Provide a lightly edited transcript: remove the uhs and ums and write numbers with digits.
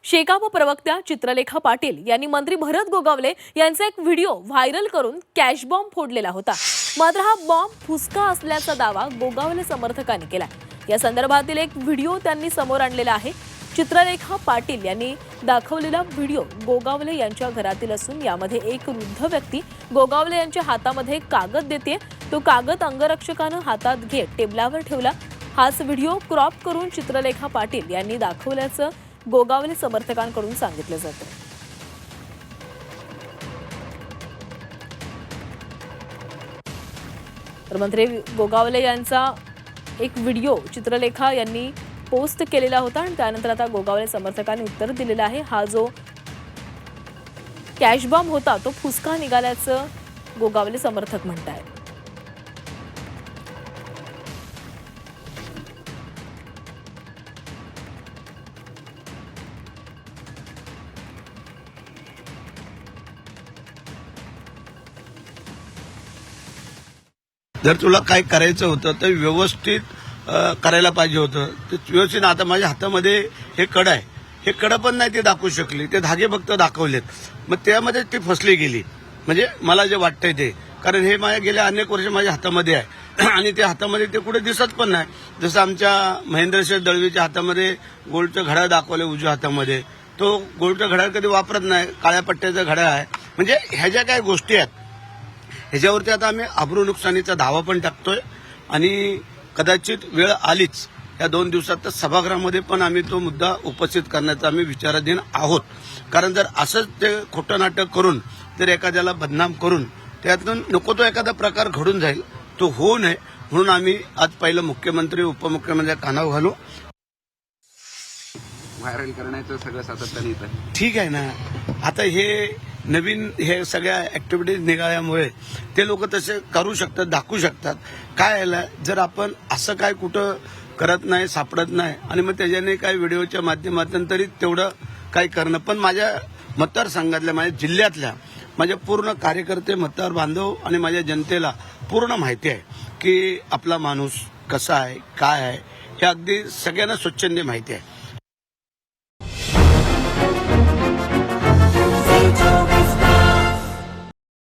शेकाप प्रवक्त्या चित्रलेखा पाटील यांनी मंत्री भरत गोगावले यांचा एक व्हिडिओ व्हायरल करून कॅश बॉम्ब फोडलेला होता। मात्र हा बॉम्ब फुसका असल्याचा दावा गोगावले समर्थकांनी केला। या संदर्भातील एक व्हिडिओ त्यांनी समोर आणलेला आहे। चित्रलेखा पाटील यांनी दाखवलेला व्हिडिओ गोगावले यांच्या घरातील असून यामध्ये एक वृद्ध व्यक्ती गोगावले यांच्या हातामध्ये कागद देते। तो कागद अंगरक्षकाने हातात घेत टेबलावर ठेवला। हाच व्हिडिओ क्रॉप करून चित्रलेखा पाटील यांनी दाखवल्याचं गोगावले समर्थकांकडून सांगितलं जातं। तर मंत्री गोगावले यांचा एक व्हिडिओ चित्रलेखा यांनी पोस्ट केलेला होता आणि त्यानंतर आता गोगावले समर्थकांनी उत्तर दिलेलं आहे। हा जो कॅश बॉम्ब होता तो फुसका निघाल्याचं गोगावले समर्थक म्हणतात। जर तुला काय करायचं होतं तर व्यवस्थित करायला पाहिजे होतं। ते व्यवस्थित आता माझ्या हातामध्ये हे कड आहे, हे कड पण नाही ते दाखवू शकली, ते धागे फक्त दाखवलेत, मग त्यामध्ये ती फसली गेली। म्हणजे मला जे वाटतंय ते, कारण हे माझ्या गेल्या अनेक वर्ष माझ्या हातामध्ये आहे आणि ते हातामध्ये ते कुठे दिसत पण नाही। जसं आमच्या महेंद्रशेठ दळवीच्या हातामध्ये गोल्डचं घड्याळ दाखवलं उजव्या हातामध्ये, तो गोल्डचं घड्याळ कधी वापरत नाही, काळ्या पट्ट्याचं घड्याळ आहे। म्हणजे ह्या ज्या काही गोष्टी आहेत ह्याच्यावरती आता आम्ही अब्रू नुकसानीचा दावा पण टाकतोय आणि कदाचित वेळ आलीच या 2 दिवसात सभागृहामध्ये पण आम्ही तो मुद्दा उपस्थित करण्याचा आम्ही विचाराधीन आहोत। कारण जर असंच ते खोटं नाटक करून जर एखाद्याला बदनाम करून त्यातून नको तो एखादा प्रकार घडून जाईल, तो होऊ नये म्हणून आम्ही आज पहिलं मुख्यमंत्री उपमुख्यमंत्री कानावर घालू। व्हायरल करण्याचं सगळं सातत्याने येतं। ठीक आहे ना, आता हे नवीन हे सगळ्या ऍक्टिव्हिटीज निघाल्यामुळे ते लोक तसे करू शकतात, दाखवू शकतात। काय आलं जर आपण असं काय कुठं करत नाही, सापडत नाही आणि मग त्याच्याने काय व्हिडिओच्या माध्यमातून तरी तेवढं काय करणं। पण माझ्या मतदारसंघातल्या, माझ्या जिल्ह्यातल्या माझ्या पूर्ण कार्यकर्ते, मतदार बांधव आणि माझ्या जनतेला पूर्ण माहिती आहे की आपला माणूस कसा आहे, काय आहे, हे अगदी सगळ्यांना स्वच्छंदी माहिती आहे।